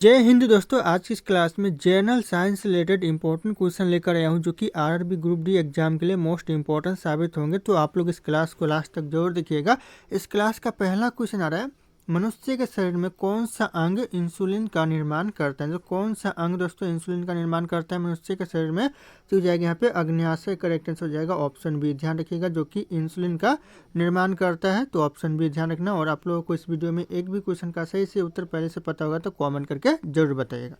जय हिंद दोस्तों। आज की इस क्लास में general science related important question लेकर आया हूं जो कि आरआरबी ग्रुप डी एग्जाम के लिए मोस्ट इंपॉर्टेंट साबित होंगे। तो आप लोग इस क्लास को लास्ट तक जरूर देखिएगा। इस क्लास का पहला क्वेश्चन आ रहा है, मनुष्य के शरीर में कौन सा अंग इंसुलिन का निर्माण करता है। जो कौन सा अंग दोस्तों इंसुलिन का निर्माण करता है मनुष्य के शरीर में, तो हो जाएगा यहाँ पे अग्न्याशय। करेक्ट आंसर हो जाएगा ऑप्शन बी। ध्यान रखिएगा जो कि इंसुलिन का निर्माण करता है, तो ऑप्शन बी ध्यान रखना। और आप लोगों को इस वीडियो में एक भी क्वेश्चन का सही से उत्तर पहले से पता होगा तो कमेंट करके जरूर बताइएगा।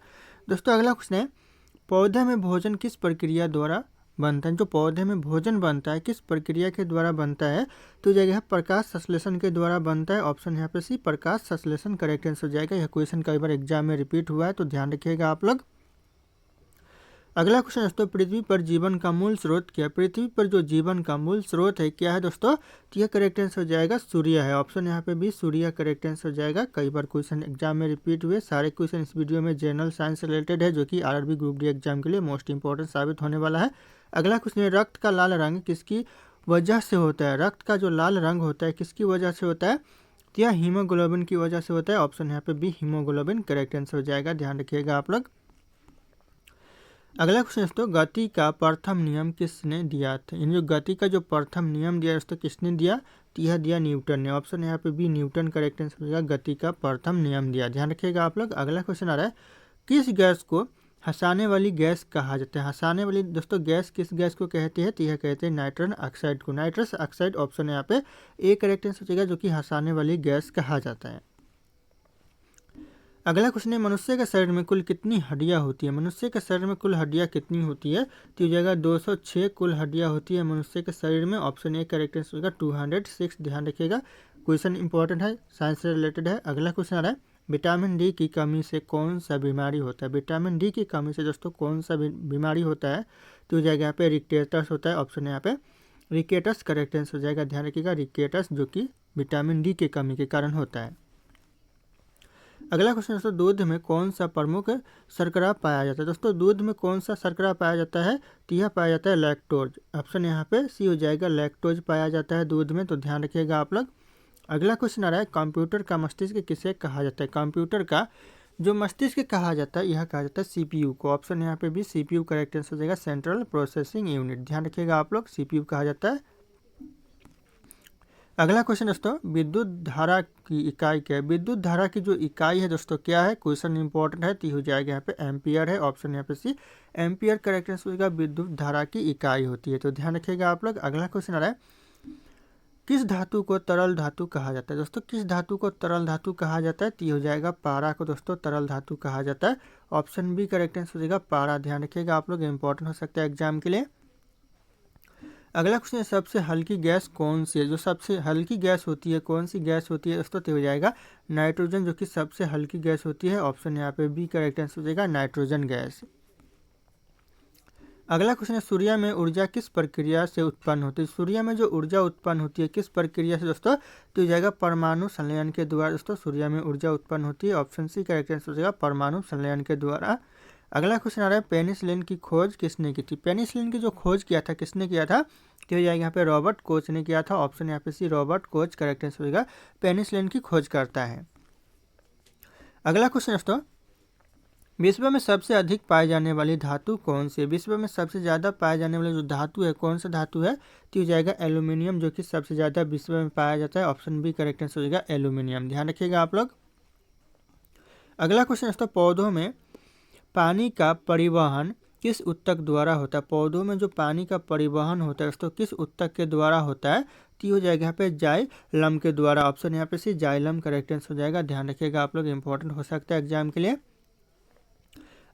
दोस्तों अगला क्वेश्चन है, पौधे में भोजन किस प्रक्रिया द्वारा बनता है। जो पौधे में भोजन बनता है किस प्रक्रिया के द्वारा बनता है, तो जाएगा प्रकाश संश्लेषण के द्वारा बनता है। ऑप्शन यहाँ पे सी प्रकाश संश्लेषण करेक्ट आंसर हो जाएगा। यह क्वेश्चन कई बार एग्जाम में रिपीट हुआ है तो ध्यान रखिएगा आप लोग। अगला क्वेश्चन दोस्तों, पृथ्वी पर जीवन का मूल स्रोत क्या है। पृथ्वी पर जो जीवन का मूल स्रोत है क्या है दोस्तों, तो यह करेक्ट आंसर हो जाएगा सूर्य है। ऑप्शन यहाँ पे भी सूर्य करेक्ट आंसर हो जाएगा। कई बार क्वेश्चन एग्जाम में रिपीट हुए। सारे क्वेश्चन इस वीडियो में जनरल साइंस रिलेटेड है जो कि आरआरबी ग्रुप डी एग्जाम के लिए मोस्ट इंपॉर्टेंट साबित होने वाला है। अगला क्वेश्चन है, रक्त का लाल रंग किसकी वजह से होता है। रक्त का जो लाल रंग होता है किसकी वजह से होता है, तो यह हीमोग्लोबिन की वजह से होता है। ऑप्शन यहाँ पे बी हीमोग्लोबिन करेक्ट आंसर हो जाएगा। ध्यान रखिएगा आप लोग। अगला क्वेश्चन दोस्तों, गति का प्रथम नियम किसने दिया था। इन जो गति का जो प्रथम नियम दिया दोस्तों किसने दिया, तो यह दिया न्यूटन ने। ऑप्शन यहाँ पे बी न्यूटन करेक्ट आंसर हो जाएगा। गति का प्रथम नियम दिया। ध्यान रखिएगा आप लोग। अगला क्वेश्चन आ रहा है, किस गैस को हंसाने वाली गैस कहा जाता है। हंसाने वाली दोस्तों गैस किस गैस को कहते हैं, तो यह कहते हैं नाइट्रस ऑक्साइड को। नाइट्रस ऑक्साइड ऑप्शन यहाँ पे ए करेक्ट आंसर हो जाएगा जो कि हंसाने वाली गैस कहा जाता है। अगला क्वेश्चन है, मनुष्य के शरीर में कुल कितनी हड्डियां होती है। मनुष्य के शरीर में कुल हड्डियां कितनी होती है, तो ये जगह 206 कुल हड्डियां होती है मनुष्य के शरीर में। ऑप्शन ए करेक्ट आंसर होगा 206। ध्यान रखिएगा क्वेश्चन इंपॉर्टेंट है, साइंस से रिलेटेड है। अगला क्वेश्चन आ रहा है, विटामिन डी की कमी से कौन सा बीमारी होता है। विटामिन डी की कमी से दोस्तों कौन सा बीमारी होता है, तो ये जगह यहाँ पे रिकेटस होता है। ऑप्शन यहाँ पे रिकेटस करेक्ट आंसर हो जाएगा। ध्यान रखिएगा रिकेटस जो कि विटामिन डी की कमी के कारण होता है। अगला क्वेश्चन दोस्तों, दूध में कौन सा प्रमुख शर्करा पाया जाता है। दोस्तों दूध में कौन सा शर्करा पाया जाता है, तो यह पाया जाता है लैक्टोज। ऑप्शन यहाँ पे सी हो जाएगा, लैक्टोज पाया जाता है दूध में, तो ध्यान रखिएगा आप लोग। अगला क्वेश्चन आ रहा है, कंप्यूटर का मस्तिष्क किसे कहा जाता है। कंप्यूटर का जो मस्तिष्क कहा जाता है यह कहा जाता है सीपीयू को। ऑप्शन यहाँ पे भी सीपीयू करेक्ट आंसर हो जाएगा, सेंट्रल प्रोसेसिंग यूनिट। ध्यान रखिएगा आप लोग, सीपीयू कहा जाता है। अगला क्वेश्चन दोस्तों, विद्युत धारा की इकाई क्या है। विद्युत धारा की जो इकाई है दोस्तों क्या है, क्वेश्चन इंपॉर्टेंट है, तो हो जाएगा यहाँ पे एम्पियर है। ऑप्शन यहाँ पे सी एम्पियर करेक्ट आंसर होगा। विद्युत धारा की इकाई होती है, तो ध्यान रखिएगा आप लोग। अगला क्वेश्चन आ रहा है, किस धातु को तरल धातु कहा जाता है। दोस्तों किस धातु को तरल धातु कहा जाता है, तो हो जाएगा पारा को दोस्तों तरल धातु कहा जाता है। ऑप्शन बी करेक्ट आंसर हो जाएगा पारा। ध्यान रखिएगा आप लोग, इंपॉर्टेंट हो सकता है एग्जाम के लिए। अगला क्वेश्चन है, सबसे हल्की गैस कौन सी है। जो सबसे हल्की गैस होती है कौन सी गैस होती है दोस्तों, तो हो जाएगा नाइट्रोजन जो कि सबसे हल्की गैस होती है। ऑप्शन यहाँ पे बी करेक्ट आंसर हो जाएगा, नाइट्रोजन गैस। अगला क्वेश्चन है, सूर्य में ऊर्जा किस प्रक्रिया से उत्पन्न होती है। सूर्य में जो ऊर्जा उत्पन्न होती है किस प्रक्रिया से दोस्तों, तो हो जाएगा परमाणु संलयन के द्वारा। दोस्तों सूर्य में ऊर्जा उत्पन्न होती है। ऑप्शन सी करेक्ट आंसर हो जाएगा, परमाणु संलयन के द्वारा। अगला क्वेश्चन आ रहा है, पेनिसिलिन की खोज किसने की थी। पेनिसिलिन की जो खोज किया था किसने किया था, तो हो जाएगा यहाँ पे रॉबर्ट कोच ने किया था। ऑप्शन यहाँ पे C Robert Koch correct answer होगा, पेनिसिलिन की खोज करता है। अगला क्वेश्चन दोस्तों, विश्व में सबसे अधिक पाई जाने वाली धातु कौन सी है। विश्व में सबसे ज़्यादा पाए जाने वाली जो धातु है कौन सा धातु है, तो हो जाएगा एल्यूमिनियम जो कि सबसे ज़्यादा विश्व में पाया जाता है। ऑप्शन बी करेक्ट आंसर हो जाएगा एल्यूमिनियम। ध्यान रखिएगा आप लोग। अगला क्वेश्चन दोस्तों, पौधों में पानी का परिवहन किस ऊतक द्वारा होता है। पौधों में जो पानी का परिवहन होता है दोस्तों किस ऊतक के द्वारा होता है, तो हो जाएगा यहाँ पे जाइलम के द्वारा। ऑप्शन यहाँ पे सी जाइलम करेक्ट आंसर हो जाएगा। ध्यान रखिएगा आप लोग, इंपॉर्टेंट हो सकता है एग्जाम के लिए।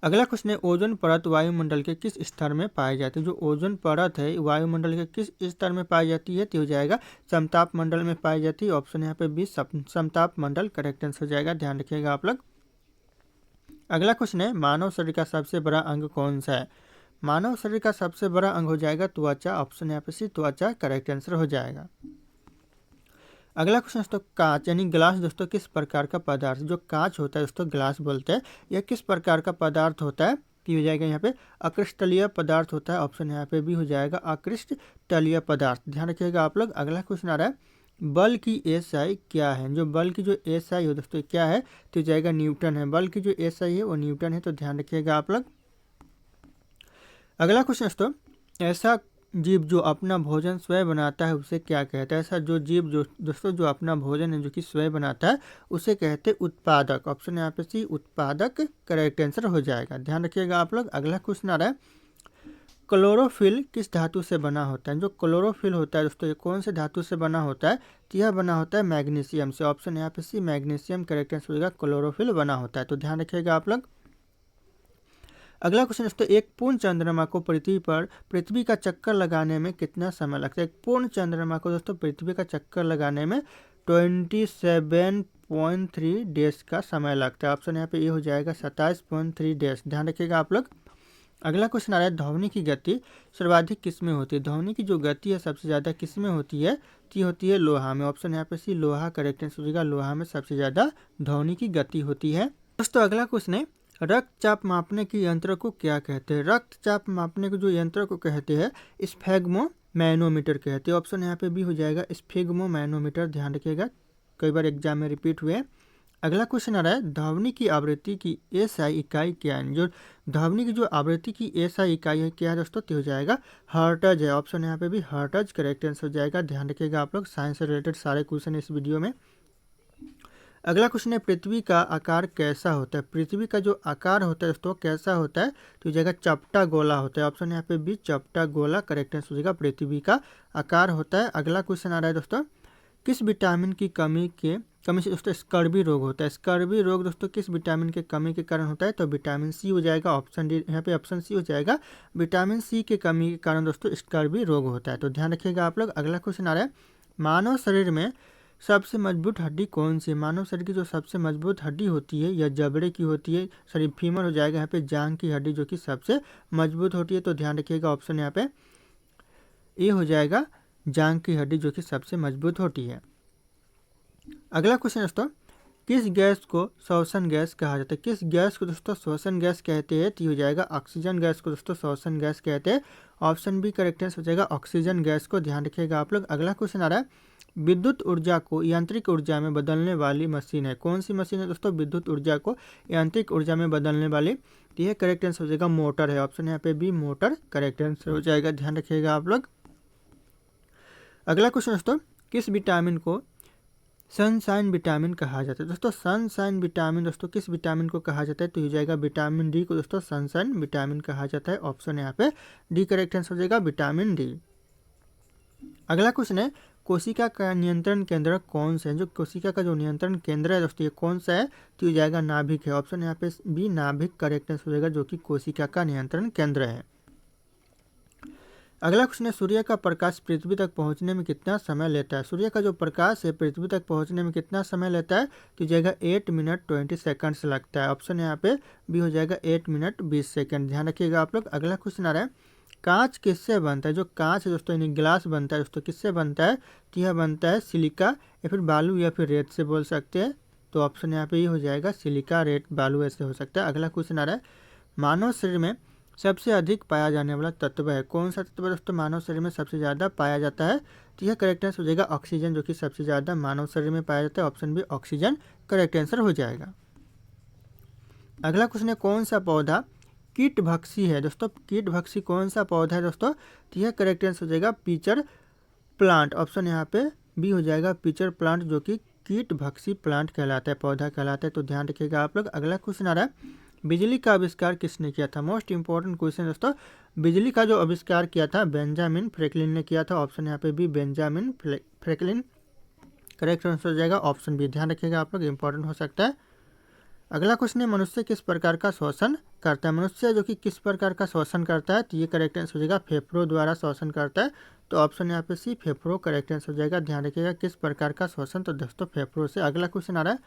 अगला क्वेश्चन है, ओजोन परत वायुमंडल के किस स्तर में पाई जाती है। जो ओजोन परत है वायुमंडल के किस स्तर में पाई जाती है, तो हो जाएगा समताप मंडल में पाई जाती है। ऑप्शन यहाँ पे बी समताप मंडल करेक्ट आंसर हो जाएगा। ध्यान रखिएगा आप लोग। अगला क्वेश्चन है, मानव शरीर का सबसे बड़ा अंग कौन सा है। मानव शरीर का सबसे बड़ा अंग हो जाएगा त्वचा। ऑप्शन यहाँ पे सी त्वचा करेक्ट आंसर हो जाएगा। अगला क्वेश्चन दोस्तों, कांच यानी ग्लास दोस्तों किस प्रकार का पदार्थ। जो कांच होता है दोस्तों ग्लास बोलते हैं, यह किस प्रकार का पदार्थ होता है, तो हो जाएगा यहाँ पे अक्रिस्टलीय पदार्थ होता है। ऑप्शन यहाँ पे भी हो जाएगा अक्रिस्टलीय पदार्थ। ध्यान रखिएगा आप लोग। अगला क्वेश्चन आ रहा है, बल की SI क्या है। जो बल की जो SI हो दोस्तों क्या है, तो जाएगा न्यूटन है। बल की जो SI है वो न्यूटन है, तो ध्यान रखिएगा आप लोग। अगला क्वेश्चन दोस्तों, ऐसा जीव जो अपना भोजन स्वयं बनाता है उसे क्या कहते हैं। ऐसा जो जीव जो दोस्तों जो अपना भोजन है जो कि स्वयं बनाता है उसे कहते हैं उत्पादक। ऑप्शन यहाँ पे सी उत्पादक करेक्ट आंसर हो जाएगा, ध्यान रखिएगा आप लोग। अगला क्वेश्चन आ रहा है, क्लोरोफिल किस धातु से बना होता है। जो क्लोरोफिल होता है दोस्तों ये कौन से धातु से बना होता है, तो यह बना होता है मैग्नीशियम से। ऑप्शन यहाँ पे सी मैग्नीशियम करेक्ट आंसर होगा, क्लोरोफिल बना होता है, तो ध्यान रखिएगा आप लोग। अगला क्वेश्चन दोस्तों, एक पूर्ण चंद्रमा को पृथ्वी का चक्कर लगाने में कितना समय लगता है। एक पूर्ण चंद्रमा को दोस्तों पृथ्वी का चक्कर लगाने में 27.3 डेज का समय लगता है। ऑप्शन यहाँ पे ये हो जाएगा 27.3 डेज, ध्यान रखिएगा आप लोग। अगला क्वेश्चन आ रहा है, ध्वनि की गति सर्वाधिक किसमें होती है। ध्वनि की जो गति है सबसे ज़्यादा किसमें होती है, तो होती है लोहा में। ऑप्शन यहाँ पे सी लोहा करेक्ट आंसर होगा, लोहा में सबसे ज़्यादा ध्वनि की गति होती है। दोस्तों अगला क्वेश्चन है, रक्तचाप मापने के यंत्र को क्या कहते हैं। रक्तचाप मापने के जो यंत्र को कहते हैं स्फेग्मो मैनोमीटर कहते हैं। ऑप्शन यहाँ पे भी हो जाएगा स्फेग्मो मैनोमीटर, ध्यान रखिएगा, कई बार एग्जाम में रिपीट हुए। अगला क्वेश्चन आ रहा है, ध्वनि की आवृत्ति की SI इकाई क्या है। जो ध्वनि की जो आवृत्ति की SI इकाई है क्या है दोस्तों, तो हो जाएगा हर्ट्ज है। ऑप्शन यहाँ पे भी हर्ट्ज करेक्ट आंसर हो जाएगा, ध्यान रखिएगा आप लोग। साइंस से रिलेटेड सारे क्वेश्चन इस वीडियो में। अगला क्वेश्चन है, पृथ्वी का आकार कैसा होता है। पृथ्वी का जो आकार होता है दोस्तों कैसा होता है, तो जगह चपटा गोला होता है। ऑप्शन यहाँ पे भी चपटा गोला करेक्ट आंसर हो जाएगा, पृथ्वी का आकार होता है। अगला क्वेश्चन आ रहा है दोस्तों, किस विटामिन की कमी से दोस्तों स्कर्वी रोग होता है। स्कर्वी रोग दोस्तों किस विटामिन के कमी के कारण होता है, तो विटामिन सी हो जाएगा। ऑप्शन डी यहाँ पे ऑप्शन सी हो जाएगा, विटामिन सी के कमी के कारण दोस्तों स्कर्वी रोग होता है, तो ध्यान रखिएगा आप लोग। अगला क्वेश्चन आ रहा है, मानव शरीर में सबसे मजबूत हड्डी कौन सी है। मानव शरीर की जो सबसे मजबूत हड्डी होती है यह जबड़े की होती है, सॉरी फीमर हो जाएगा यहाँ पे, जांग की हड्डी जो कि सबसे मजबूत होती है, तो ध्यान रखिएगा ऑप्शन यहाँ पे ए हो जाएगा, जांग की हड्डी जो कि सबसे मजबूत होती है। अगला क्वेश्चन दोस्तों, किस गैस को श्वसन गैस कहा जाता है। किस गैस को दोस्तों श्वसन गैस कहते हैं, तो हो जाएगा ऑक्सीजन गैस को दोस्तों श्वसन गैस कहते हैं। ऑप्शन बी करेक्ट आंसर हो जाएगा ऑक्सीजन गैस को, ध्यान रखिएगा आप लोग। अगला क्वेश्चन आ रहा है, विद्युत ऊर्जा को यांत्रिक ऊर्जा में बदलने वाली मशीन है। कौन सी मशीन है दोस्तों, विद्युत ऊर्जा को यांत्रिक ऊर्जा में बदलने वाली, तो यह करेक्ट आंसर हो जाएगा मोटर है। ऑप्शन यहाँ पे भी मोटर करेक्ट आंसर हो जाएगा, ध्यान रखिएगा आप लोग। अगला क्वेश्चन दोस्तों, किस विटामिन को सनशाइन विटामिन कहा जाता है। दोस्तों सनशाइन विटामिन दोस्तों किस विटामिन को कहा जाता है, तो हो जाएगा विटामिन डी को दोस्तों सनशाइन विटामिन कहा जाता है। ऑप्शन यहाँ पे डी करेक्ट आंसर हो जाएगा, विटामिन डी। अगला क्वेश्चन है, कोशिका का नियंत्रण केंद्र कौन सा है। जो कोशिका का जो नियंत्रण केंद्र है दोस्तों ये कौन सा है, तो हो जाएगा नाभिक है। ऑप्शन यहाँ पे बी नाभिक करेक्ट आंसर हो जाएगा, जो कि कोशिका का नियंत्रण केंद्र है। अगला क्वेश्चन है, सूर्य का प्रकाश पृथ्वी तक पहुंचने में कितना समय लेता है। सूर्य का जो प्रकाश है पृथ्वी तक पहुंचने में कितना समय लेता है, तो हो जाएगा 8 मिनट 20 सेकंड्स लगता है। ऑप्शन यहाँ पे भी हो जाएगा 8 मिनट 20 सेकंड, ध्यान रखिएगा आप लोग। अगला क्वेश्चन आ रहा है, कांच किससे बनता है। जो कांच है दोस्तों यानी ग्लास बनता है दोस्तों किससे बनता है, तो यह बनता है सिलिका या फिर बालू या फिर रेत से बोल सकते हैं, तो ऑप्शन यहाँ पे ये हो जाएगा सिलिका रेत बालू ऐसे हो सकता है। अगला क्वेश्चन आ रहा है, मानव शरीर में सबसे अधिक पाया जाने वाला तत्व है। कौन सा तत्व दोस्तों मानव शरीर में सबसे ज़्यादा पाया जाता है, तो यह करेक्ट आंसर हो जाएगा ऑक्सीजन, जो कि सबसे ज़्यादा मानव शरीर में पाया जाता है। Option B oxygen correct answer हो जाएगा। अगला क्वेश्चन है, कौन सा पौधा कीटभक्षी है। दोस्तों कीटभक्षी कौन सा पौधा है दोस्तों, तो यह करेक्ट आंसर हो जाएगा पिचर प्लांट। ऑप्शन यहाँ पे बी हो जाएगा पिचर प्लांट, जो कि कीटभक्षी प्लांट कहलाता है, पौधा कहलाता है, तो ध्यान रखिएगा आप लोग। अगला क्वेश्चन आ रहा है, बिजली का आविष्कार किसने किया था। मोस्ट इंपॉर्टेंट क्वेश्चन दोस्तों, बिजली का जो आविष्कार किया था बेंजामिन फ्रैंकलिन ने किया था। ऑप्शन यहाँ पे भी बेंजामिन फ्रैंकलिन करेक्ट आंसर हो जाएगा, ऑप्शन बी, ध्यान रखिएगा आप लोग, इंपॉर्टेंट हो सकता है। अगला क्वेश्चन है, मनुष्य किस प्रकार का श्वसन करता है। मनुष्य जो कि किस प्रकार का श्वसन करता है, तो ये करेक्ट आंसर हो जाएगा फेफड़ों द्वारा श्वसन करता है, तो ऑप्शन यहाँ पे सी फेफड़ों करेक्ट आंसर हो जाएगा, ध्यान रखिएगा किस प्रकार का श्वसन, तो दोस्तों फेफड़ों से। अगला क्वेश्चन आ रहा है,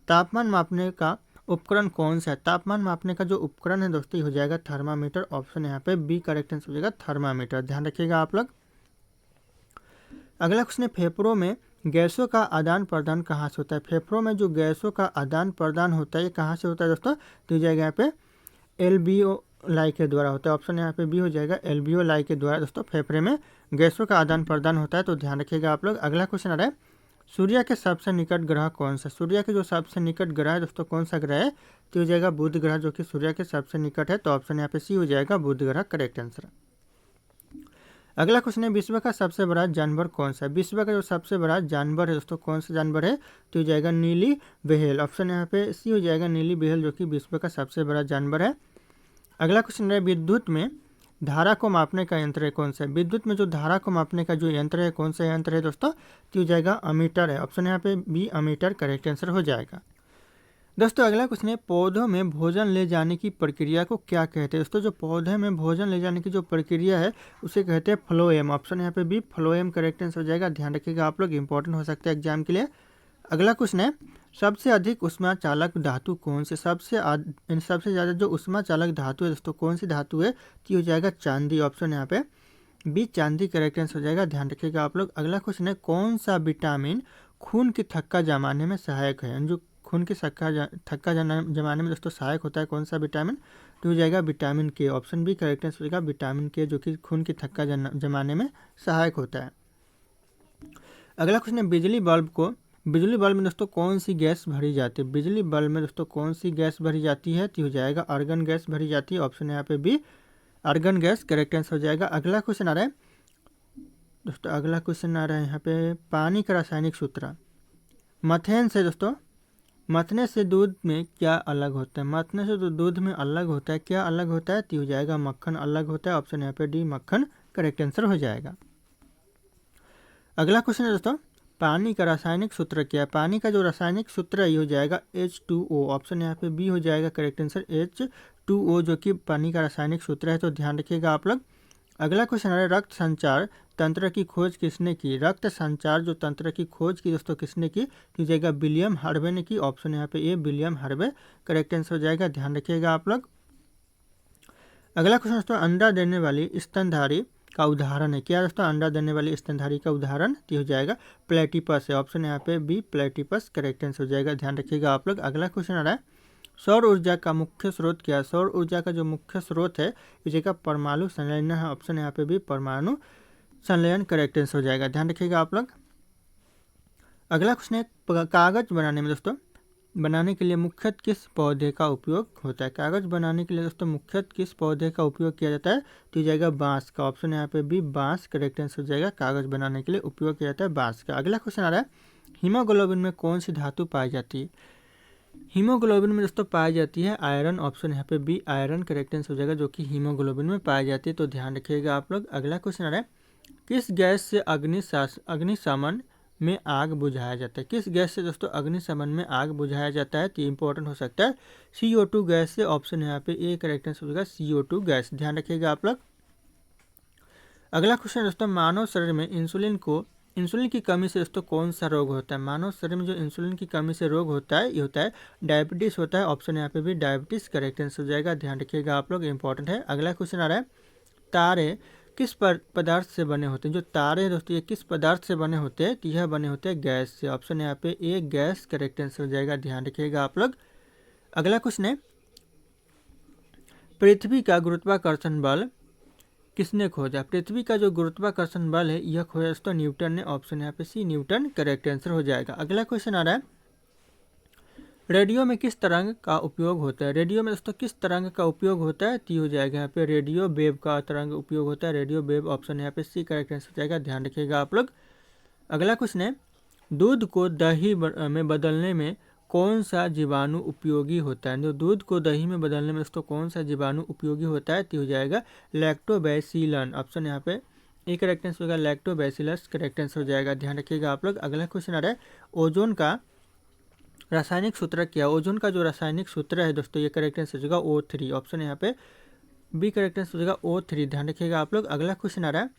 तापमान मापने का उपकरण कौन सा है। तापमान मापने का जो उपकरण है दोस्तों हो जाएगा थर्मामीटर। ऑप्शन यहाँ पे बी करेक्ट आंसर हो जाएगा थर्मामीटर, ध्यान रखिएगा आप लोग। अगला क्वेश्चन है, फेफड़ों में गैसों का आदान प्रदान कहाँ से होता है। फेफड़ों में जो गैसों का आदान प्रदान होता है ये कहाँ से होता है दोस्तों, तो हो जाएगा यहाँ पे लाई के द्वारा होता है। ऑप्शन यहाँ पे बी हो जाएगा एल्वियोलाई के द्वारा दोस्तों फेफड़े में गैसों का आदान प्रदान होता है, तो ध्यान रखिएगा आप लोग। अगला क्वेश्चन आ रहा है सूर्य के सबसे निकट ग्रह कौन सा। सूर्य के जो सबसे निकट ग्रह है दोस्तों कौन सा ग्रह है, तो हो जाएगा बुध ग्रह, जो कि सूर्य के सबसे निकट है, तो ऑप्शन यहाँ पे सी हो जाएगा बुध ग्रह करेक्ट आंसर। अगला क्वेश्चन है विश्व का सबसे बड़ा जानवर कौन सा है। विश्व का जो सबसे बड़ा जानवर है दोस्तों कौन सा जानवर है, तो हो जाएगा नीली बेहल। ऑप्शन यहाँ पे सी हो जाएगा नीली बेहल, जो कि विश्व का सबसे बड़ा जानवर है। अगला क्वेश्चन है विद्युत में धारा को मापने का यंत्र है कौन सा है। विद्युत में जो धारा को मापने का जो यंत्र है कौन सा यंत्र है दोस्तों, तो हो जाएगा अमीटर है। ऑप्शन यहाँ पे बी अमीटर करेक्ट आंसर हो जाएगा। दोस्तों अगला क्वेश्चन है पौधों में भोजन ले जाने की प्रक्रिया को क्या कहते हैं। दोस्तों जो पौधे में भोजन ले जाने की जो प्रक्रिया है उसे कहते हैं फ्लोएम। ऑप्शन यहाँ पे बी फ्लोएम करेक्ट आंसर हो जाएगा। ध्यान रखिएगा आप लोग, इंपॉर्टेंट हो सकता है एग्जाम के लिए। अगला क्वेश्चन है सबसे अधिक उष्मा चालक धातु कौन से। सबसे ज़्यादा जो उष्मा चालक धातु है दोस्तों कौन सी धातु है, तो हो जाएगा चांदी। ऑप्शन यहाँ पे बी चांदी करेक्ट आंसर हो जाएगा। ध्यान रखिएगा आप लोग। अगला क्वेश्चन है कौन सा विटामिन खून की थक्का जमाने में सहायक है। जो खून की थक्का जमाने में दोस्तों सहायक होता है कौन सा विटामिन, तो हो जाएगा विटामिन के। ऑप्शन बी करेक्ट आंसर हो जाएगा विटामिन के, जो कि खून की थक्का जमाने में सहायक होता है। अगला क्वेश्चन है बिजली बल्ब में दोस्तों कौन सी गैस भरी जाती है। बिजली बल्ब में दोस्तों कौन सी गैस भरी जाती है, तो हो जाएगा आर्गन गैस भरी जाती है। ऑप्शन यहाँ पे B argon gas correct answer हो जाएगा। अगला क्वेश्चन आ रहा है दोस्तों, अगला क्वेश्चन आ रहा है यहाँ पे पानी का रासायनिक सूत्र। मथेन से दोस्तों मथने से दूध में क्या अलग होता है। मथने से तो दूध में अलग होता है, क्या अलग होता है, तो हो जाएगा मक्खन अलग होता है। ऑप्शन यहाँ पे डी मक्खन करेक्ट आंसर हो जाएगा। अगला क्वेश्चन है दोस्तों पानी का रासायनिक सूत्र क्या है। पानी का जो रासायनिक सूत्र है ये हो जाएगा H2O। ऑप्शन यहाँ पे बी हो जाएगा करेक्ट आंसर H2O, जो कि पानी का रासायनिक सूत्र है, तो ध्यान रखिएगा आप लोग। अगला क्वेश्चन है रक्त संचार तंत्र की खोज किसने की। रक्त संचार जो तंत्र की खोज की दोस्तों किसने की, तो हो जाएगा विलियम हार्वे ने की। ऑप्शन यहाँ पे A William Harvey correct answer हो जाएगा। ध्यान रखिएगा आप लोग। अगला क्वेश्चन दोस्तों अंडा देने वाली स्तनधारी का उदाहरण है क्या दोस्तों। अंडा देने वाली स्तनधारी का उदाहरण तो हो जाएगा प्लेटिपस है। ऑप्शन यहाँ पे बी प्लेटिपस करेक्ट आंसर हो जाएगा। ध्यान रखिएगा आप लोग। अगला क्वेश्चन आ रहा है सौर ऊर्जा का मुख्य स्रोत क्या है। सौर ऊर्जा का जो मुख्य स्रोत है इस जगह परमाणु संलयन है। ऑप्शन यहाँ पे भी परमाणु संलयन करेक्ट आंसर हो जाएगा। ध्यान रखिएगा आप लोग। अगला क्वेश्चन है कागज बनाने में दोस्तों बनाने के लिए मुख्यतः किस पौधे का उपयोग होता है। कागज बनाने के लिए दोस्तों मुख्यतः किस पौधे का उपयोग किया जाता है, तो हो जाएगा बांस का। ऑप्शन यहाँ पे भी बांस करेक्ट आंसर हो जाएगा। कागज बनाने के लिए उपयोग किया जाता है बांस का। अगला क्वेश्चन आ रहा है हीमोग्लोबिन में कौन सी धातु पाई जाती है। हीमोग्लोबिन में दोस्तों पाई जाती है आयरन। ऑप्शन यहाँ पे बी आयरन करेक्ट आंसर हो जाएगा, जो कि हीमोग्लोबिन में पाई जाती है, तो ध्यान रखिएगा आप लोग। अगला क्वेश्चन आ रहा है किस गैस से अग्निशमन में आग बुझाया जाता है। किस गैस से दोस्तों अग्निशमन में आग बुझाया जाता है, तो इंपॉर्टेंट हो सकता है CO2 गैस से। ऑप्शन यहाँ पे ए करेक्ट आंसर होगा CO2 गैस। ध्यान रखिएगा आप लोग। अगला क्वेश्चन दोस्तों मानव शरीर में इंसुलिन की कमी से दोस्तों कौन सा रोग होता है। मानव शरीर में जो इंसुलिन की कमी से रोग होता है ये होता है डायबिटीज होता है। ऑप्शन यहाँ पे भी डायबिटीज करेक्ट आंसर हो जाएगा। ध्यान रखिएगा आप लोग, इंपॉर्टेंट है। अगला क्वेश्चन आ रहा है तारे किस पदार्थ से बने होते हैं। जो तारे हैं दोस्तों ये किस पदार्थ से बने होते हैं, तो यह बने होते हैं गैस से। ऑप्शन यहाँ पे ए गैस करेक्ट आंसर हो जाएगा। ध्यान रखिएगा आप लोग। अगला क्वेश्चन है पृथ्वी का गुरुत्वाकर्षण बल किसने खोजा। पृथ्वी का जो गुरुत्वाकर्षण बल है यह खोजा दोस्तों न्यूटन ने। ऑप्शन यहाँ पे सी न्यूटन करेक्ट आंसर हो जाएगा। अगला क्वेश्चन आ रहा है रेडियो में किस तरंग का उपयोग होता है। रेडियो में दोस्तों किस तरंग का उपयोग होता है, तो हो जाएगा यहाँ पे रेडियो वेव का तरंग उपयोग होता है, रेडियो वेव। ऑप्शन यहाँ पे सी करेक्ट आंसर हो जाएगा। ध्यान रखिएगा आप लोग। अगला क्वेश्चन है दूध को दही में बदलने में कौन सा जीवाणु उपयोगी होता है। जो दूध को दही में बदलने में दोस्तों कौन सा जीवाणु उपयोगी होता है, तो हो जाएगा लैक्टोबैसिलन। ऑप्शन यहाँ पे ए करेक्ट आंसर होगा लैक्टोबैसिलस करेक्ट आंसर हो जाएगा। ध्यान रखिएगा आप लोग। अगला क्वेश्चन आ रहा है ओजोन का रासायनिक सूत्र क्या। ओजोन का जो रासायनिक सूत्र है दोस्तों ये करेक्ट आंसर हो जाएगा O3। ऑप्शन यहाँ पे बी करेक्ट आंसर हो जाएगा O3। ध्यान रखिएगा आप लोग। अगला क्वेश्चन आ रहा है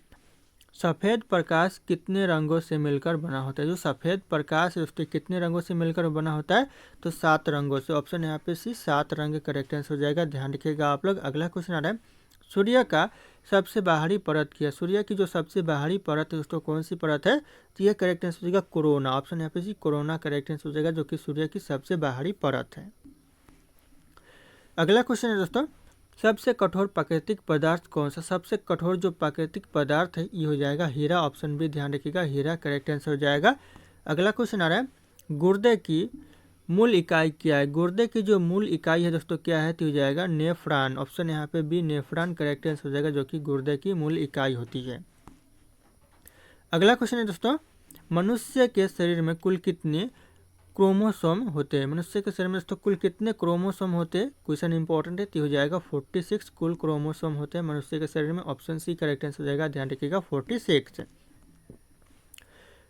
सफ़ेद प्रकाश कितने रंगों से मिलकर बना होता है। जो सफ़ेद प्रकाश है दोस्तों कितने रंगों से मिलकर बना होता है, तो 7 रंगों से। ऑप्शन यहाँ पे सी 7 रंग करेक्ट आंसर हो जाएगा। ध्यान रखिएगा आप लोग। अगला क्वेश्चन आ रहा है सूर्य का सबसे बाहरी परत क्या। सूर्य की जो सबसे बाहरी परत है दोस्तों कौन सी परत है, तो यह करेक्ट आंसर हो जाएगा कोरोना। ऑप्शन यहाँ पे सी कोरोना करेक्ट आंसर हो जाएगा, जो कि सूर्य की सबसे बाहरी परत है। अगला क्वेश्चन है दोस्तों सबसे कठोर प्राकृतिक पदार्थ कौन सा? सबसे कठोर जो प्राकृतिक पदार्थ है ये हो जाएगा हीरा। ऑप्शन बी ध्यान रखिएगा, हीरा करेक्ट आंसर हो जाएगा। अगला क्वेश्चन आ रहा है, गुर्दे की मूल इकाई क्या है? गुर्दे की जो मूल इकाई है दोस्तों क्या है? तो हो जाएगा नेफ्रॉन। ऑप्शन यहाँ पे बी नेफ्रॉन करेक्ट आंसर हो जाएगा, जो कि गुर्दे की मूल इकाई होती है। अगला क्वेश्चन है दोस्तों, मनुष्य के शरीर में कुल कितने क्रोमोसोम होते हैं? मनुष्य के शरीर में दोस्तों कुल कितने क्रोमोसोम होते हैं? क्वेश्चन इंपॉर्टेंट है, तो हो जाएगा 46 कुल क्रोमोसोम होते हैं मनुष्य के शरीर में। ऑप्शन सी करेक्ट आंसर हो जाएगा, ध्यान रखिएगा 46।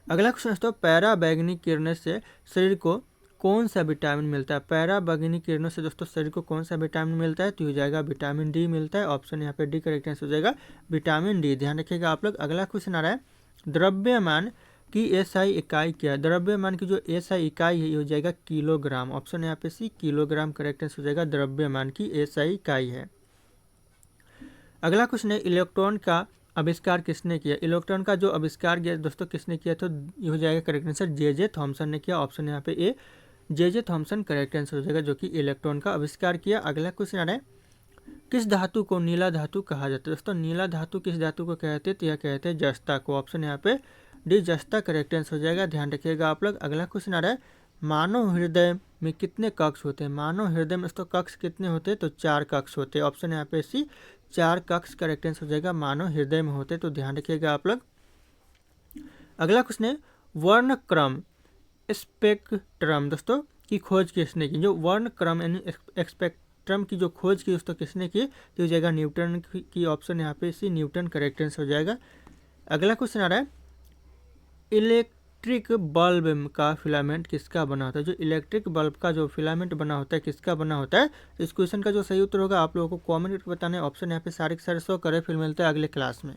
अगला क्वेश्चन दोस्तों, पैरा बैगनी किरणों से शरीर को कौन सा विटामिन मिलता है? पैरा बैगनी किरणों से दोस्तों शरीर को कौन सा विटामिन मिलता है? तो हो जाएगा विटामिन डी मिलता है। ऑप्शन यहाँ पे डी करेक्ट आंसर हो जाएगा, विटामिन डी। ध्यान रखिएगा आप लोग। अगला क्वेश्चन आ रहा है, द्रव्यमान की एसआई इकाई क्या है? द्रव्यमान की जो एसआई इकाई है ये हो जाएगा किलोग्राम। ऑप्शन यहाँ पे सी किलोग्राम करेक्ट आंसर हो जाएगा, द्रव्यमान की एसआई इकाई है। अगला क्वेश्चन है, इलेक्ट्रॉन का आविष्कार किसने किया? इलेक्ट्रॉन का जो आविष्कार किया दोस्तों किसने किया? तो ये हो जाएगा करेक्ट आंसर जे थॉमसन ने किया। ऑप्शन यहाँ पे ए जे थॉमसन करेक्ट आंसर हो जाएगा, जो कि इलेक्ट्रॉन का आविष्कार किया। अगला क्वेश्चन आ रहा है, किस धातु को नीला धातु कहा जाता है? दोस्तों नीला धातु किस धातु को कहते हैं? तो यह कहते हैं जस्ता को। ऑप्शन यहाँ पे डी जस्ता करेक्ट आंसर हो जाएगा, ध्यान रखिएगा आप लोग। अगला क्वेश्चन आ रहा है, मानव हृदय में कितने कक्ष होते हैं? मानव हृदय में दोस्तों कक्ष कितने होते हैं? तो 4 कक्ष होते हैं। ऑप्शन यहाँ पे सी 4 कक्ष करेक्ट आंसर हो जाएगा, मानव हृदय में होते हैं, तो ध्यान रखिएगा आप लोग। अगला क्वेश्चन है, वर्णक्रम स्पेक्ट्रम दोस्तों की खोज किसने की? जो वर्णक्रम यानी स्पेक्ट्रम की जो खोज की दोस्तों किसने की? तो हो जाएगा न्यूटन की। ऑप्शन यहाँ पे सी न्यूटन करेक्ट आंसर हो जाएगा। अगला क्वेश्चन आ रहा है, इलेक्ट्रिक बल्ब का फिलामेंट किसका बना होता है? जो इलेक्ट्रिक बल्ब का जो फिलामेंट बना होता है किसका बना होता है? इस क्वेश्चन का जो सही उत्तर होगा आप लोगों को कमेंट करके बताना है। ऑप्शन यहाँ पे सारे के सारे शो करे। फिर मिलते हैं अगले क्लास में।